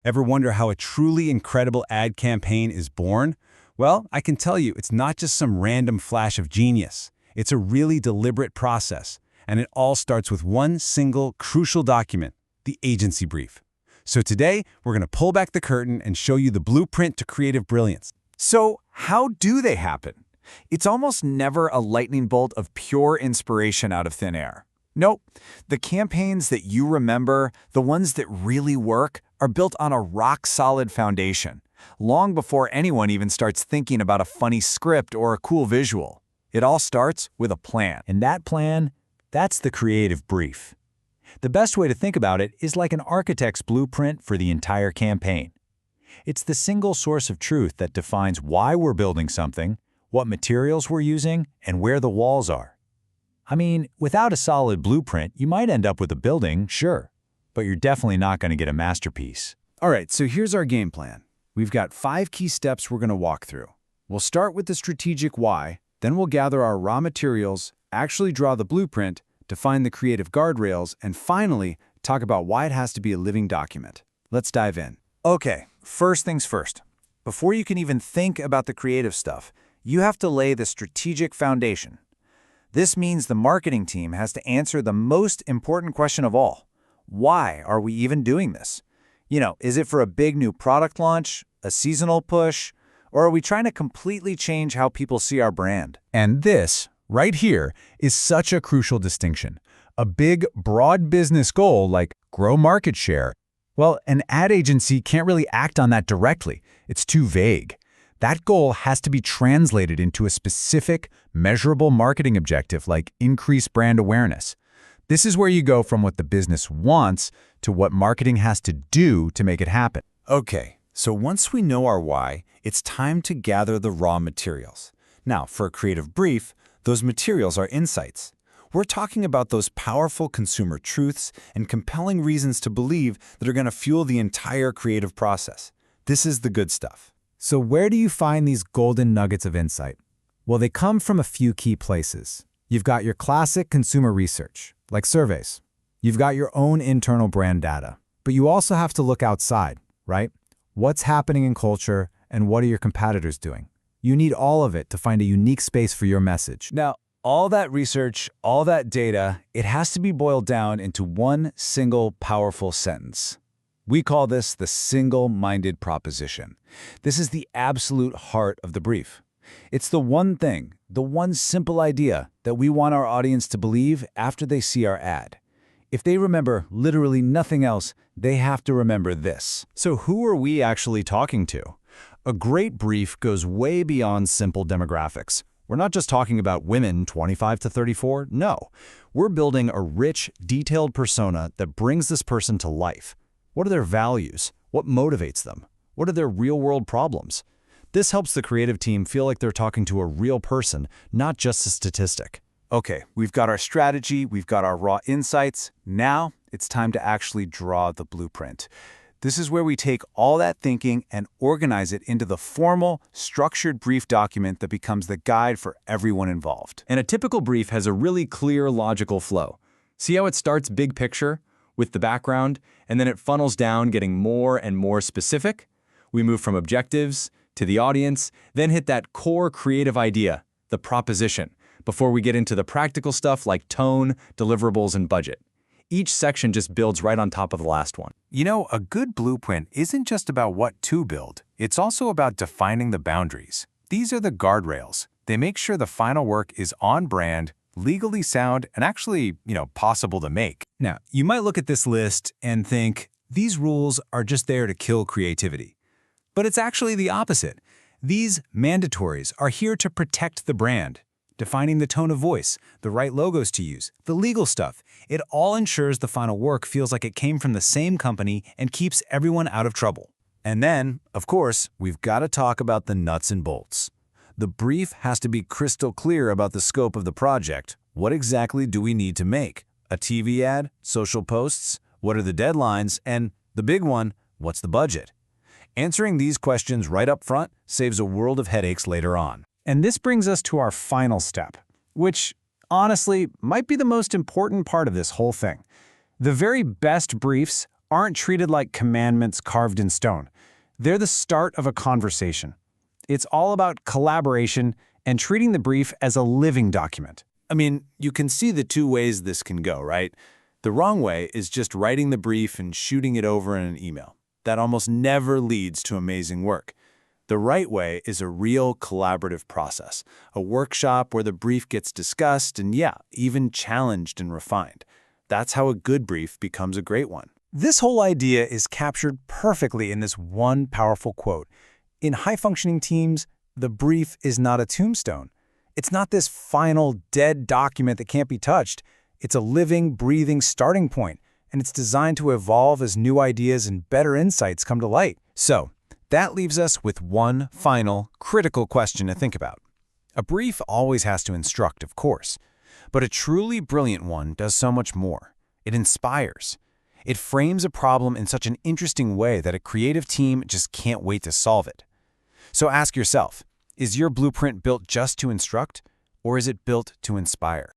Ever wonder how a truly incredible ad campaign is born? Well, I can tell you it's not just some random flash of genius. It's a really deliberate process, and it all starts with one single crucial document, the agency brief. So today, we're going to pull back the curtain and show you the blueprint to creative brilliance. So how do they happen? It's almost never a lightning bolt of pure inspiration out of thin air. Nope, the campaigns that you remember, the ones that really work, are built on a rock-solid foundation, long before anyone even starts thinking about a funny script or a cool visual. It all starts with a plan. And that plan, that's the creative brief. The best way to think about it is like an architect's blueprint for the entire campaign. It's the single source of truth that defines why we're building something, what materials we're using, and where the walls are. I mean, without a solid blueprint, you might end up with a building, sure, but you're definitely not going to get a masterpiece. All right, so here's our game plan. We've got 5 key steps we're going to walk through. We'll start with the strategic why, then we'll gather our raw materials, actually draw the blueprint, define the creative guardrails, and finally, talk about why it has to be a living document. Let's dive in. Okay, first things first. Before you can even think about the creative stuff, you have to lay the strategic foundation. This means the marketing team has to answer the most important question of all. Why are we even doing this? Is it for a big new product launch, a seasonal push, or are we trying to completely change how people see our brand? And this, right here, is such a crucial distinction. A big, broad business goal like grow market share. Well, an ad agency can't really act on that directly. It's too vague. That goal has to be translated into a specific, measurable marketing objective like increased brand awareness. This is where you go from what the business wants to what marketing has to do to make it happen. Okay, so once we know our why, it's time to gather the raw materials. Now, for a creative brief, those materials are insights. We're talking about those powerful consumer truths and compelling reasons to believe that are going to fuel the entire creative process. This is the good stuff. So where do you find these golden nuggets of insight? Well, they come from a few key places. You've got your classic consumer research, like surveys. You've got your own internal brand data. But you also have to look outside, right? What's happening in culture and what are your competitors doing? You need all of it to find a unique space for your message. Now, all that research, all that data, it has to be boiled down into one single powerful sentence. We call this the single-minded proposition. This is the absolute heart of the brief. It's the one thing, the one simple idea that we want our audience to believe after they see our ad. If they remember literally nothing else, they have to remember this. So who are we actually talking to? A great brief goes way beyond simple demographics. We're not just talking about women 25 to 34, no. We're building a rich, detailed persona that brings this person to life. What are their values? What motivates them? What are their real-world problems? This helps the creative team feel like they're talking to a real person, not just a statistic. Okay, we've got our strategy, we've got our raw insights. Now it's time to actually draw the blueprint. This is where we take all that thinking and organize it into the formal, structured brief document that becomes the guide for everyone involved. And a typical brief has a really clear, logical flow. See how it starts big picture with the background, and then it funnels down, getting more and more specific? We move from objectives to the audience, then hit that core creative idea, the proposition, before we get into the practical stuff like tone, deliverables, and budget. Each section just builds right on top of the last one. A good blueprint isn't just about what to build. It's also about defining the boundaries. These are the guardrails. They make sure the final work is on brand, legally sound, and actually, possible to make. Now, you might look at this list and think, these rules are just there to kill creativity. But it's actually the opposite. These mandatories are here to protect the brand. Defining the tone of voice, the right logos to use, the legal stuff. It all ensures the final work feels like it came from the same company and keeps everyone out of trouble. And then, of course, we've got to talk about the nuts and bolts. The brief has to be crystal clear about the scope of the project. What exactly do we need to make? A TV ad? Social posts? What are the deadlines? And the big one, what's the budget? Answering these questions right up front saves a world of headaches later on. And this brings us to our final step, which honestly might be the most important part of this whole thing. The very best briefs aren't treated like commandments carved in stone. They're the start of a conversation. It's all about collaboration and treating the brief as a living document. I mean, you can see the two ways this can go, right? The wrong way is just writing the brief and shooting it over in an email. That almost never leads to amazing work. The right way is a real collaborative process, a workshop where the brief gets discussed and, yeah, even challenged and refined. That's how a good brief becomes a great one. This whole idea is captured perfectly in this one powerful quote. In high-functioning teams, the brief is not a tombstone. It's not this final, dead document that can't be touched. It's a living, breathing starting point, and it's designed to evolve as new ideas and better insights come to light. So, that leaves us with one final, critical question to think about. A brief always has to instruct, of course, but a truly brilliant one does so much more. It inspires. It frames a problem in such an interesting way that a creative team just can't wait to solve it. So ask yourself, is your blueprint built just to instruct, or is it built to inspire?